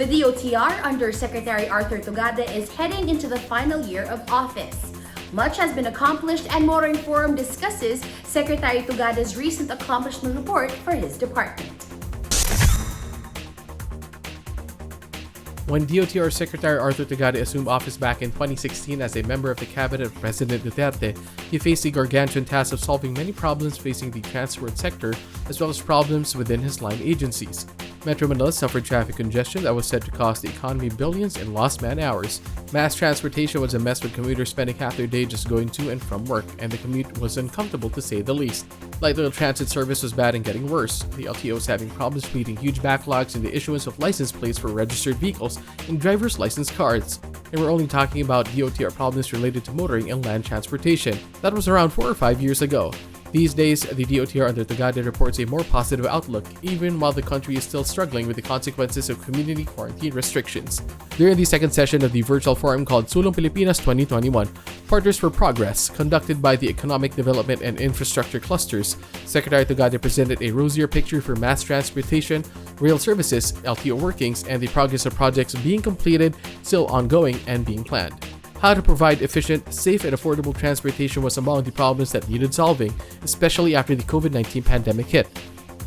The DOTr under Secretary Arthur Tugade is heading into the final year of office. Much has been accomplished, and Motoring Forum discusses Secretary Tugade's recent accomplishment report for his department. When DOTr Secretary Arthur Tugade assumed office back in 2016 as a member of the cabinet of President Duterte, he faced the gargantuan task of solving many problems facing the transport sector, as well as problems within his line agencies. Metro Manila suffered traffic congestion that was said to cost the economy billions in lost man-hours. Mass transportation was a mess, with commuters spending half their day just going to and from work, and the commute was uncomfortable to say the least. Light rail transit service was bad and getting worse. The LTO was having problems meeting huge backlogs in the issuance of license plates for registered vehicles and driver's license cards. And we're only talking about DOTr problems related to motoring and land transportation. That was around 4 or 5 years ago. These days, the DOTr under Tugade reports a more positive outlook, even while the country is still struggling with the consequences of community quarantine restrictions. During the second session of the virtual forum called Sulong Pilipinas 2021, Partners for Progress, conducted by the Economic Development and Infrastructure Clusters, Secretary Tugade presented a rosier picture for mass transportation, rail services, LTO workings, and the progress of projects being completed, still ongoing, and being planned. How to provide efficient, safe, and affordable transportation was among the problems that needed solving, especially after the COVID-19 pandemic hit.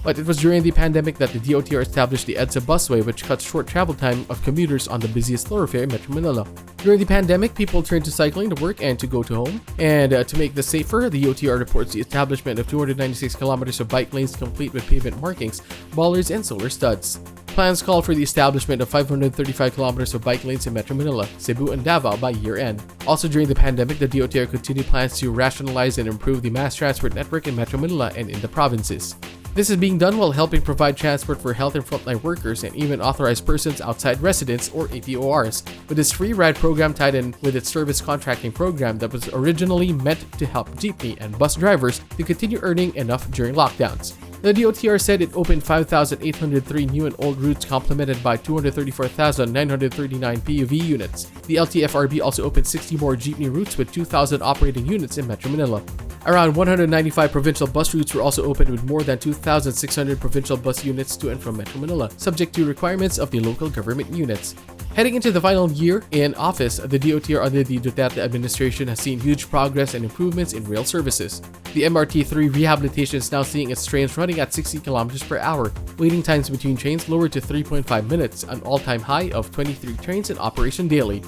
But it was during the pandemic that the DOTr established the EDSA busway, which cuts short travel time of commuters on the busiest thoroughfare in Metro Manila. During the pandemic, people turned to cycling to work and to go to home. And to make this safer, the DOTr reports the establishment of 296 kilometers of bike lanes complete with pavement markings, bollards, and solar studs. Plans call for the establishment of 535 kilometers of bike lanes in Metro Manila, Cebu, and Davao by year-end. Also during the pandemic, the DOTr continued plans to rationalize and improve the mass transport network in Metro Manila and in the provinces. This is being done while helping provide transport for health and frontline workers and even authorized persons outside residence, or APORs, with its free ride program tied in with its service contracting program that was originally meant to help jeepney and bus drivers to continue earning enough during lockdowns. The DOTr said it opened 5,803 new and old routes, complemented by 234,939 PUV units. The LTFRB also opened 60 more jeepney routes with 2,000 operating units in Metro Manila. Around 195 provincial bus routes were also opened, with more than 2,600 provincial bus units to and from Metro Manila, subject to requirements of the local government units. Heading into the final year in office, the DOTr under the Duterte administration has seen huge progress and improvements in rail services. The MRT-3 rehabilitation is now seeing its trains running at 60 kilometers per hour. Waiting times between trains lowered to 3.5 minutes, an all-time high of 23 trains in operation daily.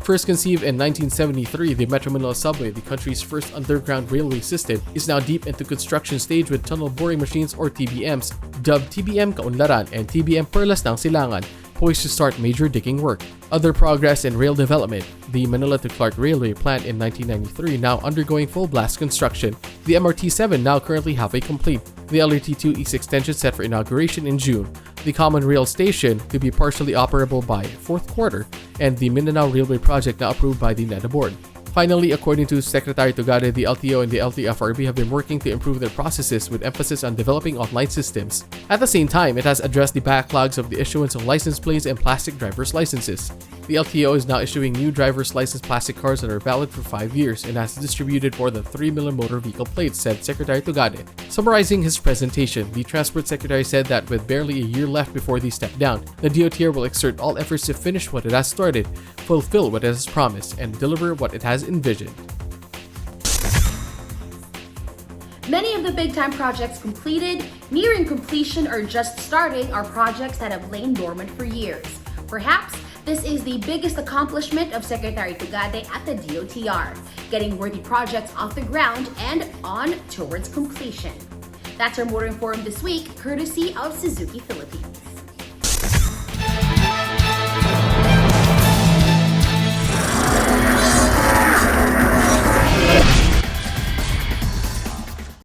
First conceived in 1973, the Metro Manila Subway, the country's first underground railway system, is now deep into construction stage, with tunnel boring machines, or TBMs, dubbed TBM Kaunlaran and TBM Perlas ng Silangan, poised to start major digging work. Other progress in rail development: the Manila to Clark Railway plant in 1993 now undergoing full blast construction. The MRT-7 now currently halfway complete. The LRT-2 East Extension set for inauguration in June. The Common Rail Station to be partially operable by fourth quarter, and the Mindanao Railway project now approved by the NEDA board. Finally, according to Secretary Tugade, the LTO and the LTFRB have been working to improve their processes, with emphasis on developing online systems. At the same time, it has addressed the backlogs of the issuance of license plates and plastic driver's licenses. The LTO is now issuing new driver's license plastic cards that are valid for 5 years and has distributed more than 3 million motor vehicle plates, said Secretary Tugade. Summarizing his presentation, the Transport Secretary said that with barely a year left before he stepped down, the DOTr will exert all efforts to finish what it has started, fulfill what it has promised, and deliver what it has envisioned. Many of the big-time projects completed, nearing completion, or just starting are projects that have lain dormant for years. Perhaps this is the biggest accomplishment of Secretary Tugade at the DOTr, getting worthy projects off the ground and on towards completion. That's our Motoring Forum this week, courtesy of Suzuki Philippines.